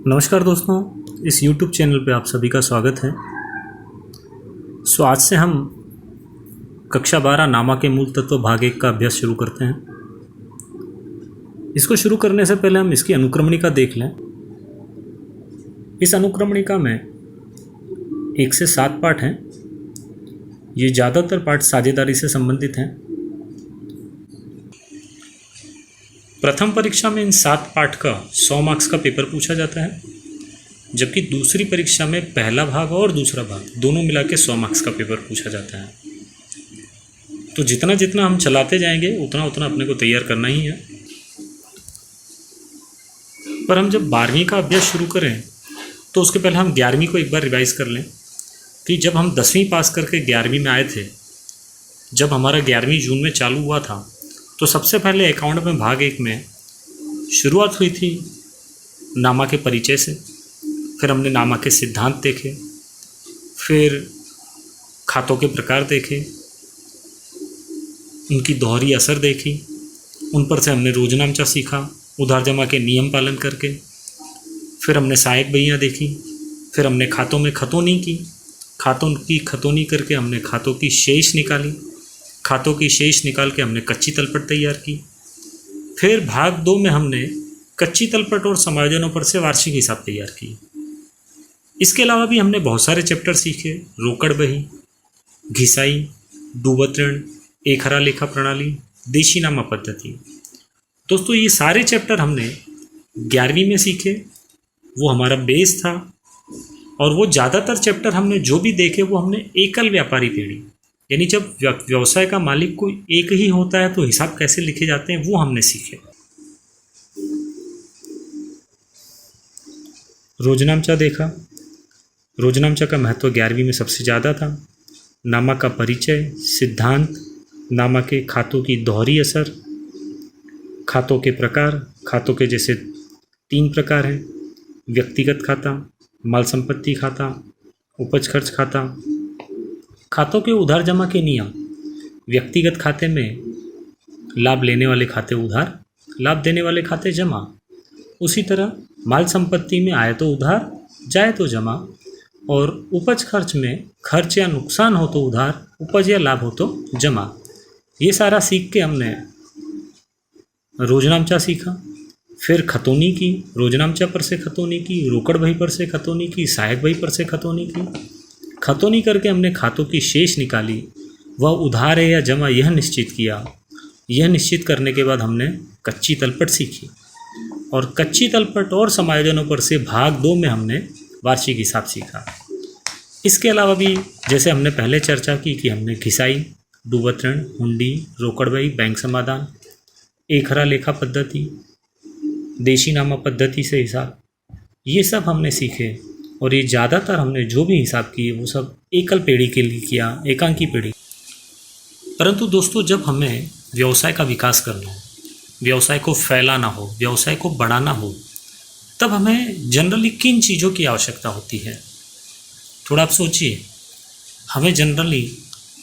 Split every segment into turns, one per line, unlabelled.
नमस्कार दोस्तों, इस YouTube चैनल पे आप सभी का स्वागत है। आज से हम कक्षा 12 नामा के मूल तत्व भाग 1 का अभ्यास शुरू करते हैं। इसको शुरू करने से पहले हम इसकी अनुक्रमणिका देख लें। इस अनुक्रमणिका में 1 से 7 पाठ हैं। ये ज़्यादातर पाठ साझेदारी से संबंधित हैं। प्रथम परीक्षा में इन 7 पाठ का 100 मार्क्स का पेपर पूछा जाता है, जबकि दूसरी परीक्षा में पहला भाग और दूसरा भाग दोनों मिला के 100 मार्क्स का पेपर पूछा जाता है। तो जितना जितना हम चलाते जाएंगे उतना उतना अपने को तैयार करना ही है। पर हम जब 12वीं का अभ्यास शुरू करें तो उसके पहले हम 11वीं को एक बार रिवाइज कर लें कि जब हम 10वीं पास करके 11वीं में आए थे, जब हमारा 11वीं जून में चालू हुआ था, तो सबसे पहले अकाउंट में भाग 1 में शुरुआत हुई थी नामा के परिचय से। फिर हमने नामा के सिद्धांत देखे, फिर खातों के प्रकार देखे, उनकी दोहरी असर देखी, उन पर से हमने रोजनामचा सीखा उधार जमा के नियम पालन करके। फिर हमने सहायक बहियाँ देखी, फिर हमने खातों में खतौनी की, खातों की खतौनी करके हमने खातों की शेष निकाली, खातों की शेष निकाल के हमने कच्ची तलपट तैयार की। फिर भाग 2 में हमने कच्ची तलपट और समायोजनों पर से वार्षिक हिसाब तैयार की। इसके अलावा भी हमने बहुत सारे चैप्टर सीखे, रोकड़ बही, घिसाई, डूबत ऋण, एक हरा लेखा प्रणाली, देशी नामा पद्धति। दोस्तों, ये सारे चैप्टर हमने 11वीं में सीखे, वो हमारा बेस था। और वो ज़्यादातर चैप्टर हमने जो भी देखे वो हमने एकल व्यापारी पीढ़ी, यानी जब व्यवसाय का मालिक कोई एक ही होता है तो हिसाब कैसे लिखे जाते हैं वो हमने सीखे। रोजनामचा देखा। रोजनामचा का महत्व 11वीं में सबसे ज़्यादा था। नामा का परिचय, सिद्धांत, नामा के खातों की दोहरी असर, खातों के प्रकार। खातों के जैसे 3 प्रकार हैं: व्यक्तिगत खाता, माल संपत्ति खाता, उपज खर्च खाता। खातों के उधार जमा के नियम: व्यक्तिगत खाते में लाभ लेने वाले खाते उधार, लाभ देने वाले खाते जमा। उसी तरह माल संपत्ति में आए तो उधार, जाए तो जमा। और उपज खर्च में खर्च या नुकसान हो तो उधार, उपज या लाभ हो तो जमा। ये सारा सीख के हमने रोजनामचा सीखा। फिर खतौनी की, रोजनामचा पर से खतौनी की, रोकड़ बही पर से खतौनी की, सहायक बही पर से खतौनी की। खतौनी करके हमने खातों की शेष निकाली, वह उधार है या जमा यह निश्चित किया। यह निश्चित करने के बाद हमने कच्ची तलपट सीखी। और कच्ची तलपट और समायोजनों पर से भाग 2 में हमने वार्षिक हिसाब सीखा। इसके अलावा भी जैसे हमने पहले चर्चा की कि हमने घिसाई, डूबत ऋण, हुंडी, रोकड़ बही, बैंक समाधान, एक हरा लेखा पद्धति, देशी नामा पद्धति से हिसाब, ये सब हमने सीखे। और ये ज़्यादातर हमने जो भी हिसाब किए वो सब एकल पीढ़ी के लिए किया, एकांकी पीढ़ी। परंतु दोस्तों, जब हमें व्यवसाय का विकास करना हो, व्यवसाय को फैलाना हो, व्यवसाय को बढ़ाना हो, तब हमें जनरली किन चीज़ों की आवश्यकता होती है? थोड़ा आप सोचिए। हमें जनरली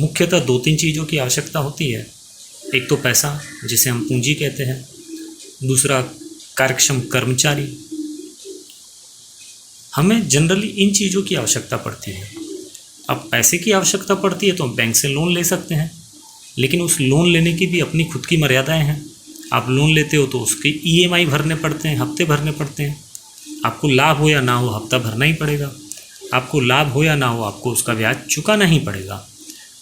मुख्यतः 2-3 चीज़ों की आवश्यकता होती है। एक तो पैसा, जिसे हम पूंजी कहते हैं। दूसरा कार्यक्षम कर्मचारी। हमें जनरली इन चीज़ों की आवश्यकता पड़ती है। अब पैसे की आवश्यकता पड़ती है तो हम बैंक से लोन ले सकते हैं, लेकिन उस लोन लेने की भी अपनी खुद की मर्यादाएं हैं। आप लोन लेते हो तो उसके EMI भरने पड़ते हैं, हफ्ते भरने पड़ते हैं। आपको लाभ हो या ना हो, हफ्ता भरना ही पड़ेगा। आपको लाभ हो या ना हो, आपको उसका ब्याज चुकाना ही पड़ेगा।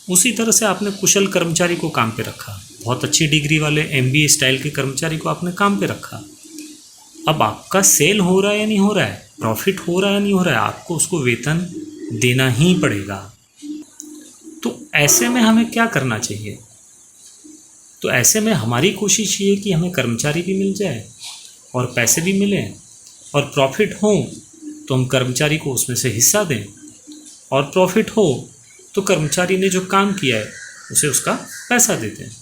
उसी तरह से आपने कुशल कर्मचारी को काम पे रखा, बहुत अच्छी डिग्री वाले MBA स्टाइल के कर्मचारी को आपने काम पे रखा। अब आपका सेल हो रहा है या नहीं हो रहा है, प्रॉफिट हो रहा है या नहीं हो रहा है, आपको उसको वेतन देना ही पड़ेगा। तो ऐसे में हमें क्या करना चाहिए? तो ऐसे में हमारी कोशिश ये कि हमें कर्मचारी भी मिल जाए और पैसे भी मिलें, और प्रॉफिट हो तो हम कर्मचारी को उसमें से हिस्सा दें, और प्रॉफिट हो तो कर्मचारी ने जो काम किया है उसे उसका पैसा देते हैं।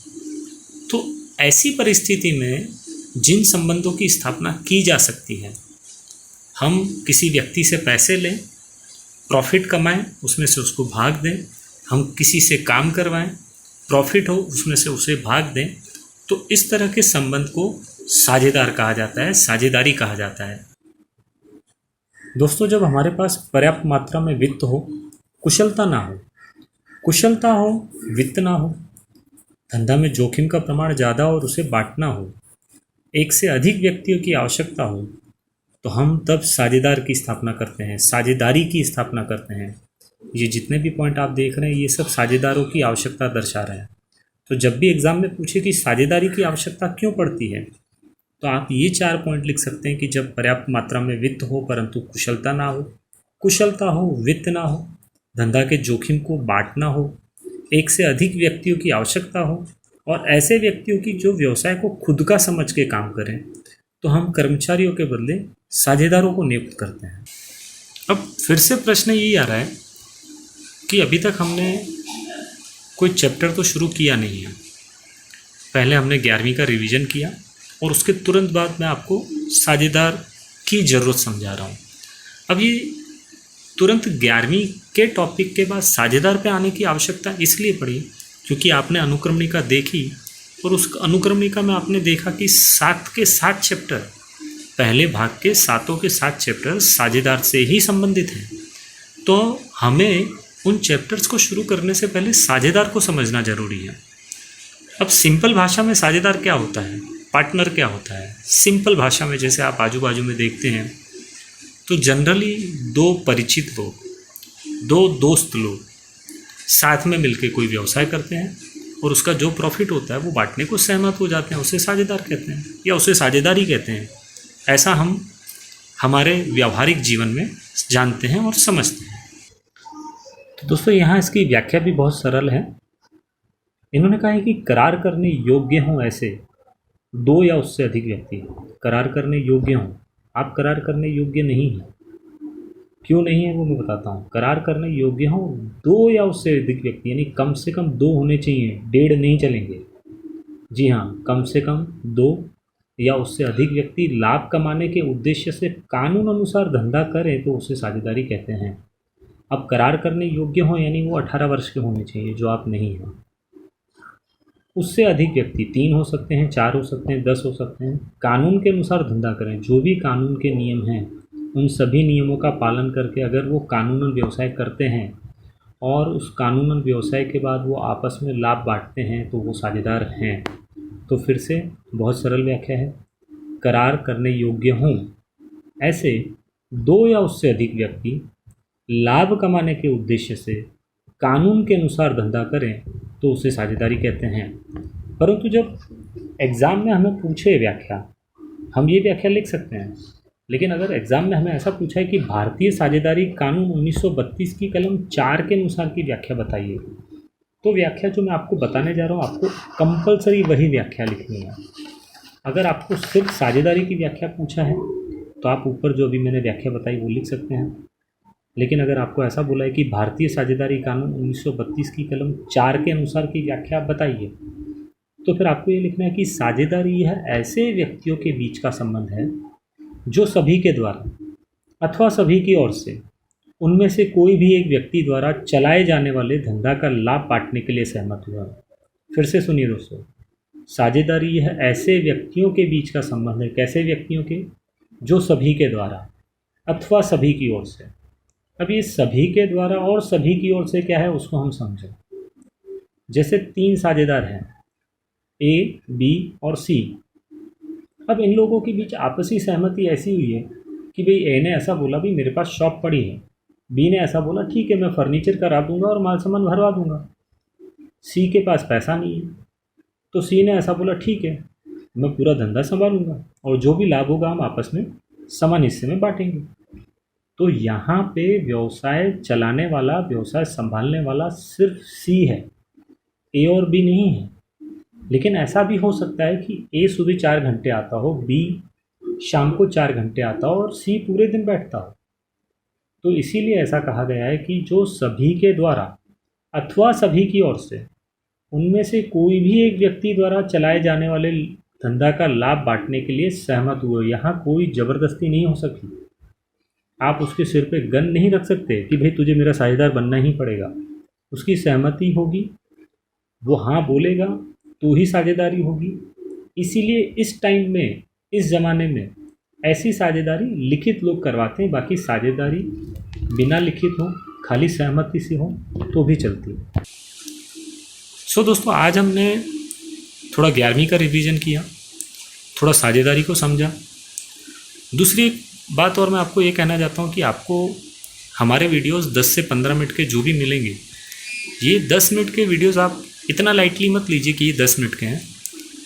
तो ऐसी परिस्थिति में जिन संबंधों की स्थापना की जा सकती है, हम किसी व्यक्ति से पैसे लें, प्रॉफिट कमाएं, उसमें से उसको भाग दें। हम किसी से काम करवाएं, प्रॉफिट हो उसमें से उसे भाग दें। तो इस तरह के संबंध को साझेदार कहा जाता है, साझेदारी कहा जाता है। दोस्तों, जब हमारे पास पर्याप्त मात्रा में वित्त हो, कुशलता हो, वित्त ना हो, धंधा में जोखिम का प्रमाण ज़्यादा और उसे बांटना हो, एक से अधिक व्यक्तियों की आवश्यकता हो, तो हम तब साझेदार की स्थापना करते हैं, साझेदारी की स्थापना करते हैं। ये जितने भी पॉइंट आप देख रहे हैं, ये सब साझेदारों की आवश्यकता दर्शा रहे हैं। तो जब भी एग्ज़ाम में पूछे कि साझेदारी की आवश्यकता क्यों पड़ती है, तो आप ये 4 पॉइंट लिख सकते हैं कि जब पर्याप्त मात्रा में वित्त हो परंतु कुशलता ना हो, कुशलता हो, वित्त ना हो, धंधा के जोखिम को बांटना हो, एक से अधिक व्यक्तियों की आवश्यकता हो, और ऐसे व्यक्तियों की जो व्यवसाय को खुद का समझ के काम करें, तो हम कर्मचारियों के बदले साझेदारों को नियुक्त करते हैं। अब फिर से प्रश्न यही आ रहा है कि अभी तक हमने कोई चैप्टर तो शुरू किया नहीं है। पहले हमने 11वीं का रिवीजन किया और उसके तुरंत बाद मैं आपको साझेदार की ज़रूरत समझा रहा हूँ। अब ये तुरंत 11वीं के टॉपिक के बाद साझेदार पे आने की आवश्यकता इसलिए पड़ी क्योंकि आपने अनुक्रमणिका देखी और उस अनुक्रमणिका में आपने देखा कि 7 के 7 चैप्टर, पहले भाग के 7 के 7 चैप्टर साझेदार से ही संबंधित हैं। तो हमें उन चैप्टर्स को शुरू करने से पहले साझेदार को समझना ज़रूरी है। अब सिंपल भाषा में साझेदार क्या होता है, पार्टनर क्या होता है? सिंपल भाषा में जैसे आप आजू बाजू में देखते हैं तो जनरली 2 परिचित लोग, 2 दोस्त लोग साथ में मिलकर कोई व्यवसाय करते हैं और उसका जो प्रॉफिट होता है वो बांटने को सहमत हो जाते हैं, उसे साझेदार कहते हैं या उसे साझेदारी कहते हैं। ऐसा हम हमारे व्यावहारिक जीवन में जानते हैं और समझते हैं। तो दोस्तों, यहाँ इसकी व्याख्या भी बहुत सरल है। इन्होंने कहा है कि करार करने योग्य हों ऐसे 2 या उससे अधिक व्यक्ति करार करने योग्य हों। आप करार करने योग्य नहीं हैं, क्यों नहीं है वो मैं बताता हूँ। करार करने योग्य हों 2 या उससे अधिक व्यक्ति, यानी कम से कम 2 होने चाहिए, 1.5 नहीं चलेंगे। जी हाँ, कम से कम 2 या उससे अधिक व्यक्ति लाभ कमाने के उद्देश्य से कानून अनुसार धंधा करें तो उसे साझेदारी कहते हैं। अब करार करने योग्य हों यानी वो 18 वर्ष के होने चाहिए, जो आप नहीं हैं। उससे अधिक व्यक्ति 3 हो सकते हैं, 4 हो सकते हैं, 10 हो सकते हैं। कानून के अनुसार धंधा करें, जो भी कानून के नियम हैं उन सभी नियमों का पालन करके अगर वो कानूनन व्यवसाय करते हैं और उस कानूनन व्यवसाय के बाद वो आपस में लाभ बांटते हैं तो वो साझेदार हैं। तो फिर से बहुत सरल व्याख्या है, करार करने योग्य हों ऐसे 2 या उससे अधिक व्यक्ति लाभ कमाने के उद्देश्य से कानून के अनुसार धंधा करें तो उसे साझेदारी कहते हैं। परंतु जब एग्ज़ाम में हमें पूछे व्याख्या, हम ये व्याख्या लिख सकते हैं, लेकिन अगर एग्ज़ाम में हमें ऐसा पूछा है कि भारतीय साझेदारी कानून 1932 की कलम 4 के अनुसार की व्याख्या बताइए, तो व्याख्या जो मैं आपको बताने जा रहा हूँ आपको कंपलसरी वही व्याख्या लिखनी है। अगर आपको सिर्फ साझेदारी की व्याख्या पूछा है तो आप ऊपर जो अभी मैंने व्याख्या बताई वो लिख सकते हैं, लेकिन अगर आपको ऐसा बोला है कि भारतीय साझेदारी कानून 1932 की कलम 4 के अनुसार की व्याख्या बताइए, तो फिर आपको ये लिखना है कि साझेदारी यह ऐसे व्यक्तियों के बीच का संबंध है जो सभी के द्वारा अथवा सभी की ओर से उनमें से कोई भी एक व्यक्ति द्वारा चलाए जाने वाले धंधा का लाभ बांटने के लिए सहमत हुआ। फिर से सुनिए दोस्तों, साझेदारी यह ऐसे व्यक्तियों के बीच का संबंध है, कैसे व्यक्तियों के? जो सभी के द्वारा अथवा सभी की ओर से। अब ये सभी के द्वारा और सभी की ओर से क्या है उसको हम समझें। जैसे 3 साझेदार हैं, ए, बी और सी। अब इन लोगों के बीच आपसी सहमति ऐसी हुई है कि भाई ए ने ऐसा बोला भी मेरे पास शॉप पड़ी है, बी ने ऐसा बोला ठीक है मैं फर्नीचर करा दूंगा और माल सामान भरवा दूंगा। सी के पास पैसा नहीं है तो सी ने ऐसा बोला ठीक है मैं पूरा धंधा संभालूंगा और जो भी लाभ होगा हम आपस में समान हिस्से में बांटेंगे। तो यहाँ पे व्यवसाय चलाने वाला, व्यवसाय संभालने वाला सिर्फ सी है, ए और बी नहीं है। लेकिन ऐसा भी हो सकता है कि ए सुबह 4 घंटे आता हो, बी शाम को 4 घंटे आता हो और सी पूरे दिन बैठता हो। तो इसीलिए ऐसा कहा गया है कि जो सभी के द्वारा अथवा सभी की ओर से उनमें से कोई भी एक व्यक्ति द्वारा चलाए जाने वाले धंधा का लाभ बांटने के लिए सहमत हुए। यहाँ कोई ज़बरदस्ती नहीं हो सकती। आप उसके सिर पे गन नहीं रख सकते कि भाई तुझे मेरा साझेदार बनना ही पड़ेगा। उसकी सहमति होगी, वो हाँ बोलेगा तो ही साझेदारी होगी। इसीलिए इस टाइम में, इस ज़माने में ऐसी साझेदारी लिखित लोग करवाते हैं, बाकी साझेदारी बिना लिखित हो, खाली सहमति से हो तो भी चलती है। सो दोस्तों, आज हमने थोड़ा 11वीं का रिवीजन किया, थोड़ा साझेदारी को समझा। दूसरी एक बात और मैं आपको ये कहना चाहता हूँ कि आपको हमारे वीडियोस 10 से 15 मिनट के जो भी मिलेंगे, ये 10 मिनट के वीडियोस आप इतना लाइटली मत लीजिए कि ये 10 मिनट के हैं।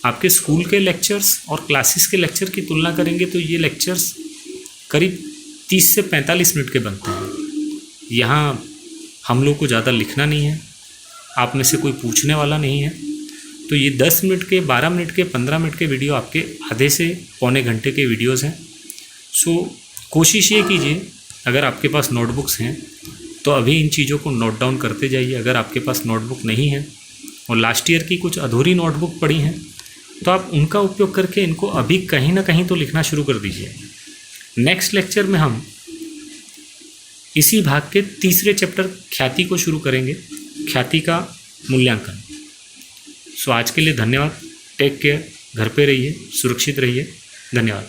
आपके स्कूल के लेक्चर्स और क्लासेस के लेक्चर की तुलना करेंगे तो ये लेक्चर्स करीब 30 से 45 मिनट के बनते हैं। यहाँ हम लोग को ज़्यादा लिखना नहीं है, आप में से कोई पूछने वाला नहीं है, तो ये 10 मिनट के, 12 मिनट के, 15 मिनट के वीडियो आपके आधे से पौने घंटे के वीडियोस हैं। सो कोशिश ये कीजिए, अगर आपके पास नोटबुक्स हैं तो अभी इन चीज़ों को नोट डाउन करते जाइए। अगर आपके पास नोटबुक नहीं है और लास्ट ईयर की कुछ अधूरी नोटबुक पड़ी हैं तो आप उनका उपयोग करके इनको अभी कहीं ना कहीं तो लिखना शुरू कर दीजिए। नेक्स्ट लेक्चर में हम इसी भाग के तीसरे चैप्टर ख्याति को शुरू करेंगे, ख्याति का मूल्यांकन। सो आज के लिए धन्यवाद। टेक केयर, घर पे रहिए, सुरक्षित रहिए। धन्यवाद।